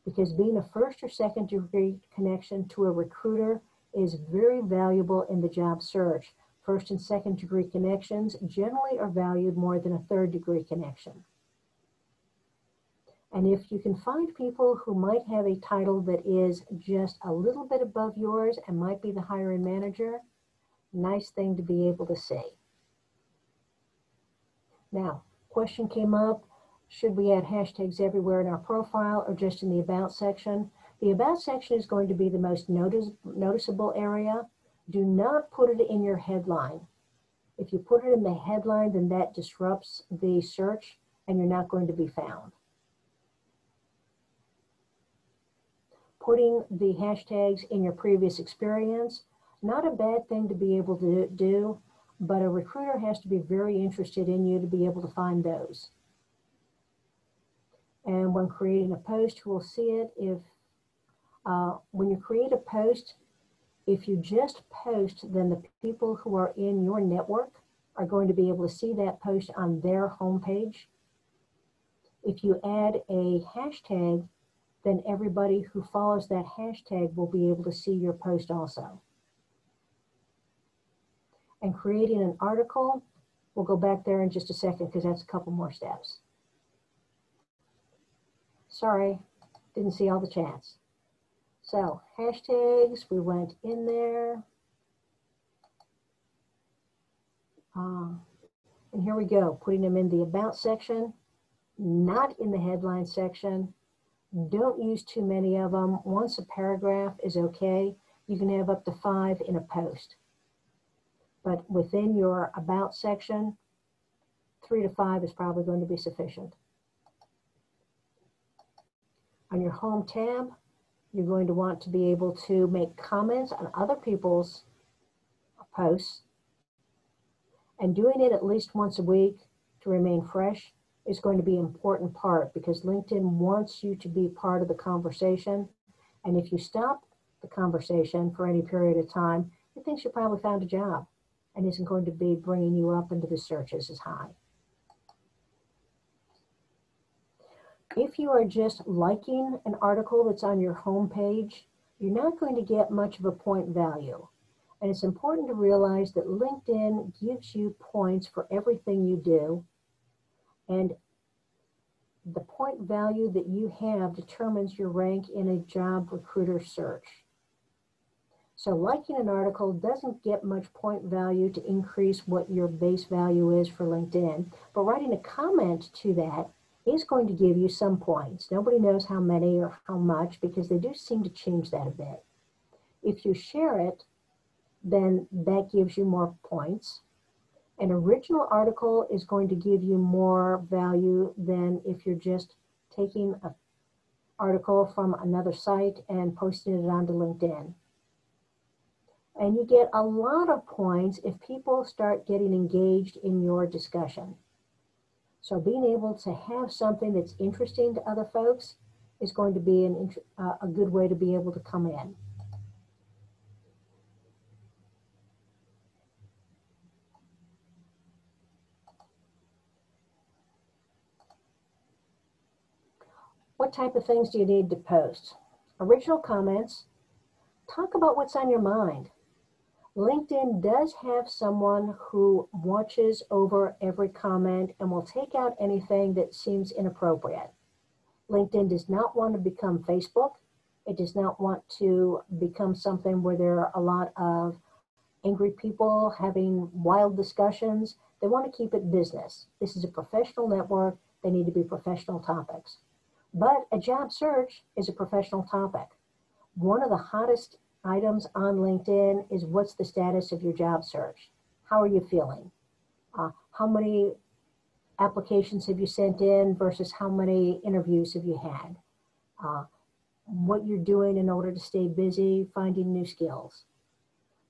because being a first or second degree connection to a recruiter is very valuable in the job search. First and second degree connections generally are valued more than a third degree connection. And if you can find people who might have a title that is just a little bit above yours and might be the hiring manager, nice thing to be able to see. Now, question came up, should we add hashtags everywhere in our profile or just in the About section? The About section is going to be the most noticeable area, Do not put it in your headline. If you put it in the headline, then that disrupts the search and you're not going to be found. Putting the hashtags in your previous experience, not a bad thing to be able to do, but a recruiter has to be very interested in you to be able to find those. And when creating a post, we'll see it if, when you create a post, if you just post, then the people who are in your network are going to be able to see that post on their homepage. If you add a hashtag, then everybody who follows that hashtag will be able to see your post also. And creating an article, we'll go back there in just a second because that's a couple more steps. Sorry, didn't see all the chats. So hashtags, we went in there. And here we go, putting them in the about section, not in the headline section. Don't use too many of them. Once a paragraph is okay. You can have up to 5 in a post. But within your about section, 3 to 5 is probably going to be sufficient. On your home tab, you're going to want to be able to make comments on other people's posts. And doing it at least once a week to remain fresh is going to be an important part because LinkedIn wants you to be part of the conversation. And if you stop the conversation for any period of time, it thinks you probably found a job and isn't going to be bringing you up into the searches as high. If you are just liking an article that's on your home page, you're not going to get much of a point value. And it's important to realize that LinkedIn gives you points for everything you do. And the point value that you have determines your rank in a job recruiter search. So liking an article doesn't get much point value to increase what your base value is for LinkedIn, but writing a comment to that is going to give you some points. Nobody knows how many or how much because they do seem to change that a bit. If you share it, then that gives you more points. An original article is going to give you more value than if you're just taking an article from another site and posting it onto LinkedIn. And you get a lot of points if people start getting engaged in your discussion. So being able to have something that's interesting to other folks is going to be a good way to be able to come in. What type of things do you need to post? Original comments. Talk about what's on your mind. LinkedIn does have someone who watches over every comment and will take out anything that seems inappropriate. LinkedIn does not want to become Facebook. It does not want to become something where there are a lot of angry people having wild discussions. They want to keep it business. This is a professional network. They need to be professional topics. But a job search is a professional topic. One of the hottest items on LinkedIn is what's the status of your job search? How are you feeling? How many applications have you sent in versus how many interviews have you had? What you're doing in order to stay busy, finding new skills.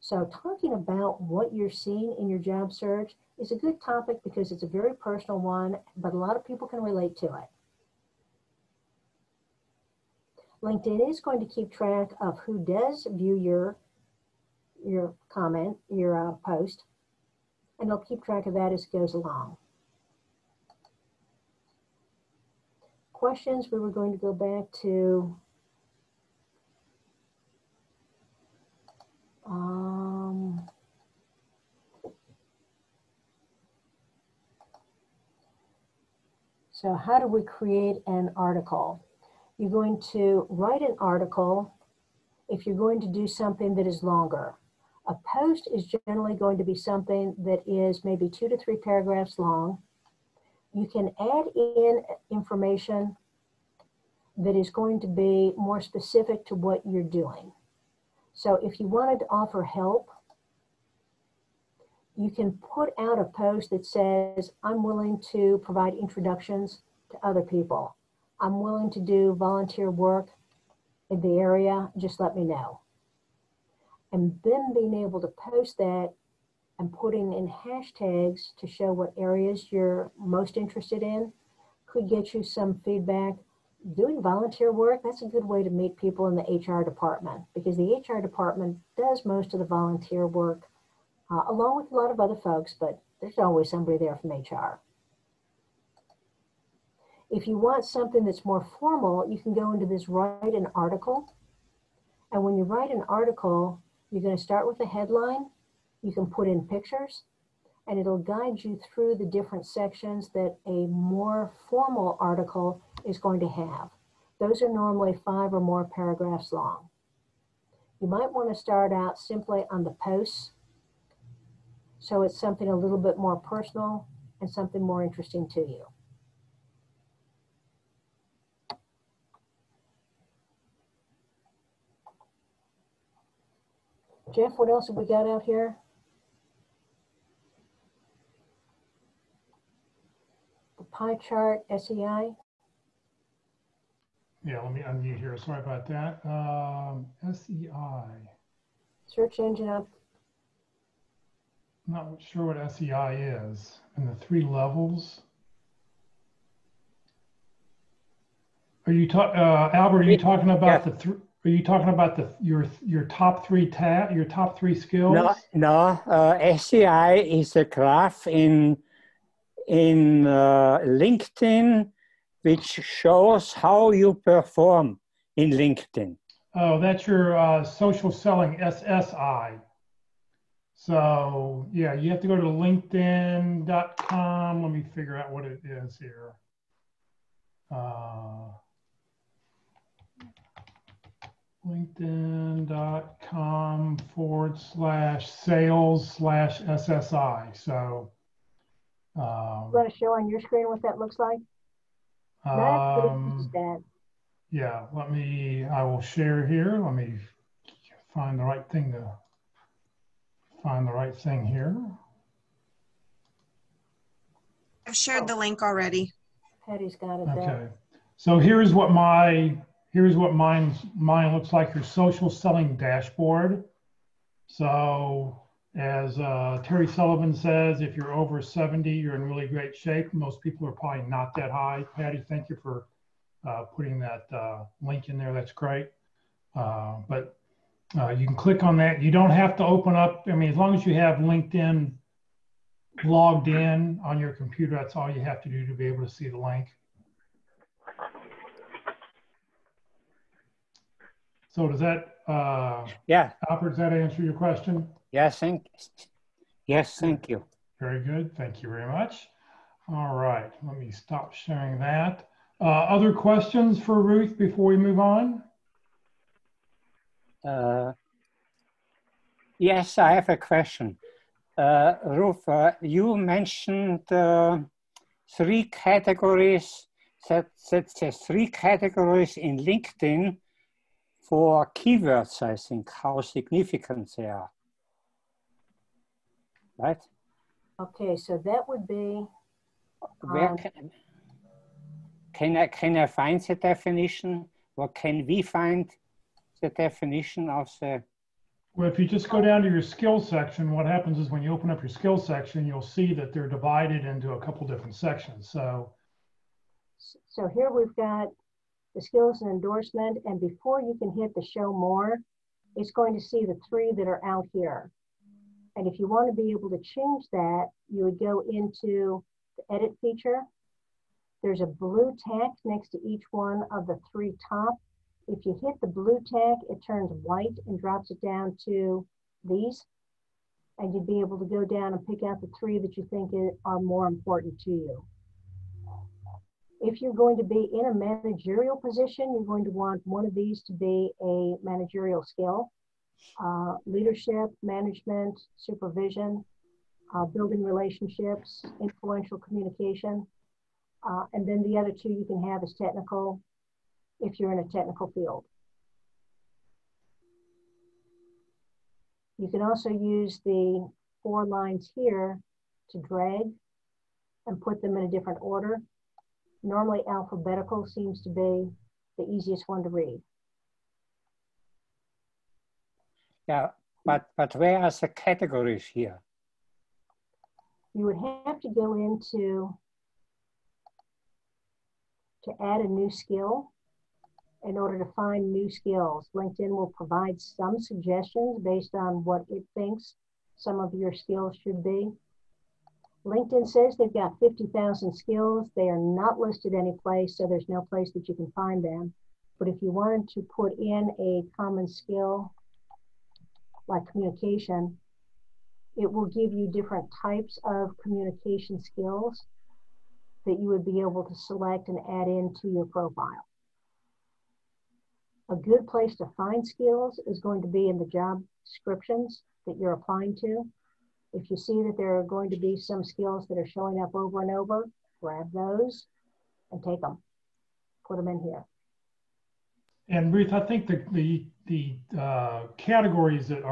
So talking about what you're seeing in your job search is a good topic because it's a very personal one, but a lot of people can relate to it. LinkedIn is going to keep track of who does view your comment, your post, and they'll keep track of that as it goes along. Questions, we were going to go back to so how do we create an article? You're going to write an article if you're going to do something that is longer. A post is generally going to be something that is maybe 2 to 3 paragraphs long. You can add in information that is going to be more specific to what you're doing. So if you wanted to offer help you can put out a post that says, I'm willing to provide introductions to other people. I'm willing to do volunteer work in the area, just let me know. And then being able to post that and putting in hashtags to show what areas you're most interested in could get you some feedback. Doing volunteer work, that's a good way to meet people in the HR department, because the HR department does most of the volunteer work along with a lot of other folks, but there's always somebody there from HR. If you want something that's more formal, you can go into this write an article. And when you write an article, you're going to start with a headline. You can put in pictures, and it'll guide you through the different sections that a more formal article is going to have. Those are normally 5 or more paragraphs long. You might want to start out simply on the posts, so it's something a little bit more personal and something more interesting to you. Jeff, what else have we got out here? The pie chart, SEI. Yeah, let me unmute here. Sorry about that. SEI. Search engine up. Not sure what SEI is. And the 3 levels. Are you Albert? Are you talking about the? Are you talking about your top 3 skills? No. SEI is a graph in LinkedIn, which shows how you perform in LinkedIn. Oh, that's your social selling, SSI. So yeah, you have to go to linkedin.com. Let me figure out what it is here. linkedin.com/sales/SSI. So you want to show on your screen what that looks like? Yeah, I will share here. Let me find the right thing here. I've shared the link already. Patty's got it there. Okay. So here's what mine looks like, your social selling dashboard. So as Terry Sullivan says, if you're over 70, you're in really great shape. Most people are probably not that high. Patty, thank you for putting that link in there. That's great. But you can click on that. You don't have to open up. I mean, as long as you have LinkedIn logged in on your computer, that's all you have to do to be able to see the link. So does that, Albert, does that answer your question? Yes, thank you. Very good. Thank you very much. All right, let me stop sharing that. Other questions for Ruth before we move on? Yes, I have a question. Ruth, you mentioned 3 categories, there's 3 categories in LinkedIn for keywords, I think, how significant they are, right? Okay, so that would be... Where can I find the definition? Or can we find the definition of the... Well, if you just go down to your skills section, what happens is when you open up your skills section, you'll see that they're divided into a couple different sections. So here we've got the skills and endorsement, and before you can hit the show more, it's going to see the 3 that are out here. And if you want to be able to change that, you would go into the edit feature. There's a blue tack next to each one of the 3 top. If you hit the blue tack, it turns white and drops it down to these. And you'd be able to go down and pick out the 3 that you think are more important to you. If you're going to be in a managerial position, you're going to want one of these to be a managerial skill. Leadership, management, supervision, building relationships, influential communication. And then the other 2 you can have as technical if you're in a technical field. You can also use the 4 lines here to drag and put them in a different order. Normally alphabetical seems to be the easiest one to read. Yeah, but where are the categories here? You would have to go into to add a new skill in order to find new skills. LinkedIn will provide some suggestions based on what it thinks some of your skills should be. LinkedIn says they've got 50,000 skills. They are not listed any place, so there's no place that you can find them. But if you wanted to put in a common skill like communication, it will give you different types of communication skills that you would be able to select and add into your profile. A good place to find skills is going to be in the job descriptions that you're applying to. If you see that there are going to be some skills that are showing up over and over, grab those and take them, put them in here. And Ruth, I think the categories that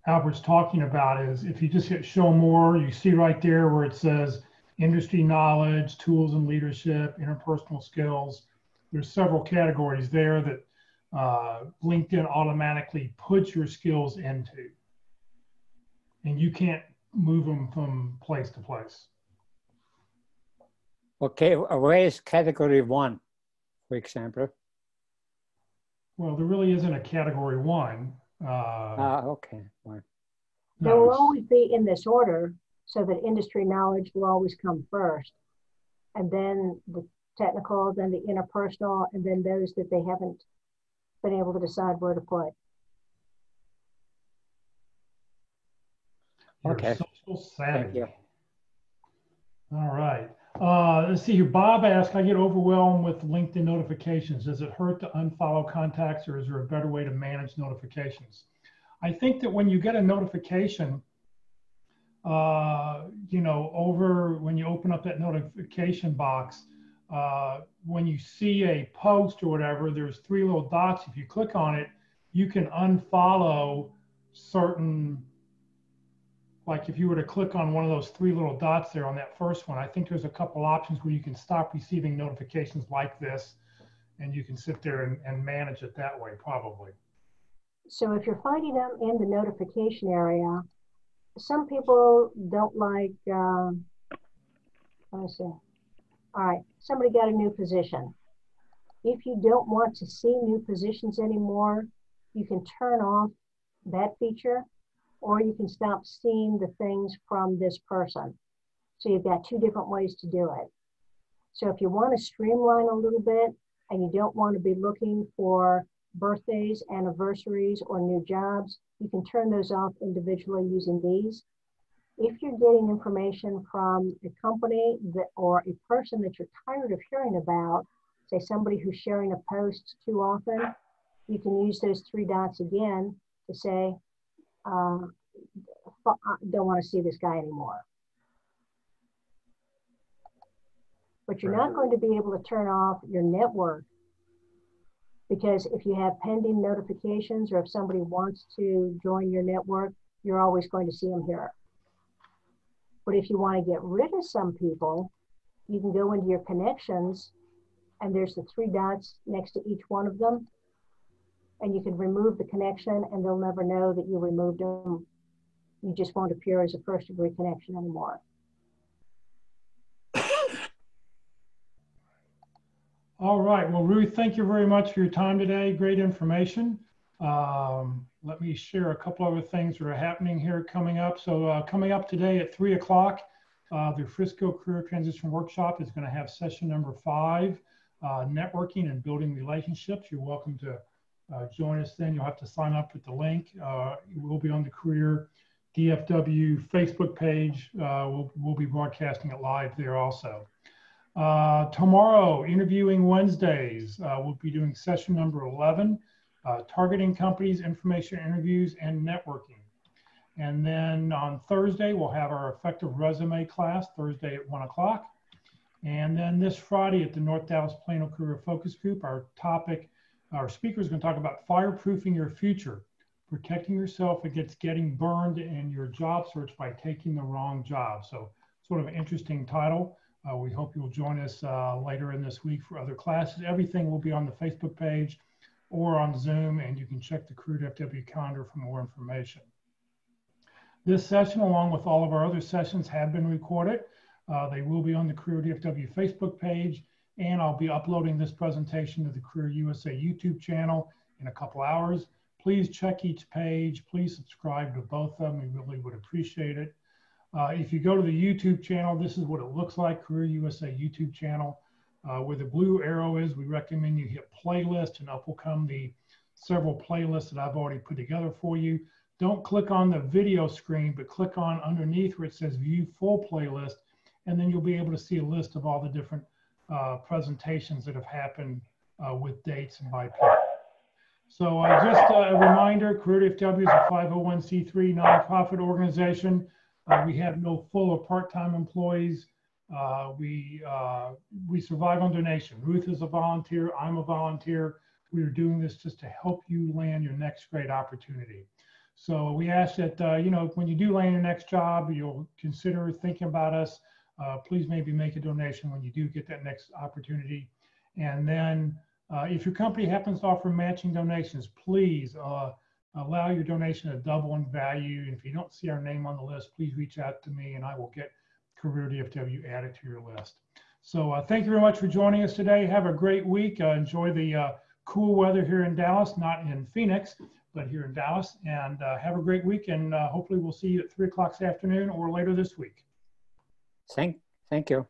Albert's talking about is if you just hit show more, you see right there where it says industry knowledge, tools and leadership, interpersonal skills. There's several categories there that LinkedIn automatically puts your skills into, and you can't move them from place to place. Okay, where is category 1, for example? Well, there really isn't a category 1. Okay. Well. They will always be in this order, so that industry knowledge will always come first, and then the technical, then the interpersonal, and then those that they haven't been able to decide where to put. Okay. Social savvy. Thank you. All right. Let's see here. Bob asked, I get overwhelmed with LinkedIn notifications. Does it hurt to unfollow contacts, or is there a better way to manage notifications? I think that when you get a notification, you know, over when you open up that notification box, when you see a post or whatever, there's 3 little dots. If you click on it, you can unfollow certain, like if you were to click on one of those 3 little dots there on that first one, I think there's a couple options where you can stop receiving notifications like this, and you can sit there and manage it that way, probably. So if you're finding them in the notification area, some people don't like, let me see. All right, somebody got a new position. If you don't want to see new positions anymore, you can turn off that feature, or you can stop seeing the things from this person. So you've got 2 different ways to do it. So if you want to streamline a little bit and you don't want to be looking for birthdays, anniversaries, or new jobs, you can turn those off individually using these. If you're getting information from a company that, or a person that you're tired of hearing about, say somebody who's sharing a post too often, you can use those 3 dots again to say, I don't want to see this guy anymore. But you're not going to be able to turn off your network, because if you have pending notifications, or if somebody wants to join your network, you're always going to see them here. But if you want to get rid of some people, you can go into your connections, and there's the 3 dots next to each one of them, and you can remove the connection, and they'll never know that you removed them. You just won't appear as a first-degree connection anymore. All right. Well, Ruth, thank you very much for your time today. Great information. Let me share a couple other things that are happening here coming up. So coming up today at 3 o'clock, the Frisco Career Transition Workshop is going to have session number 5, networking and building relationships. You're welcome to join us then. You'll have to sign up with the link. It will be on the Career DFW Facebook page. We'll be broadcasting it live there also. Tomorrow, Interviewing Wednesdays, we'll be doing session number 11, targeting companies, information interviews, and networking. And then on Thursday, we'll have our effective resume class, Thursday at 1 o'clock. And then this Friday at the North Dallas Plano Career Focus Group, our speaker is going to talk about fireproofing your future, protecting yourself against getting burned in your job search by taking the wrong job. So sort of an interesting title. We hope you'll join us later in this week for other classes. Everything will be on the Facebook page or on Zoom, and you can check the Career FW calendar for more information. This session, along with all of our other sessions, have been recorded. They will be on the Career DFW Facebook page, and I'll be uploading this presentation to the Career USA YouTube channel in a couple hours. Please check each page. Please subscribe to both of them. We really would appreciate it. If you go to the YouTube channel, this is what it looks like, Career USA YouTube channel. Where the blue arrow is, we recommend you hit playlist, and up will come the several playlists that I've already put together for you. Don't click on the video screen, but click on underneath where it says view full playlist, and then you'll be able to see a list of all the different presentations that have happened with dates and by people. So just a reminder, Career DFW is a 501c3 nonprofit organization. We have no full or part-time employees. We survive on donation. Ruth is a volunteer. I'm a volunteer. We are doing this just to help you land your next great opportunity. So we ask that, you know, when you do land your next job, you'll consider thinking about us. Please maybe make a donation when you do get that next opportunity. And then if your company happens to offer matching donations, please allow your donation to double in value. And if you don't see our name on the list, please reach out to me and I will get Career DFW added to your list. So thank you very much for joining us today. Have a great week. Enjoy the cool weather here in Dallas, not in Phoenix, but here in Dallas. And have a great week. And hopefully we'll see you at 3 o'clock this afternoon or later this week. Thank you.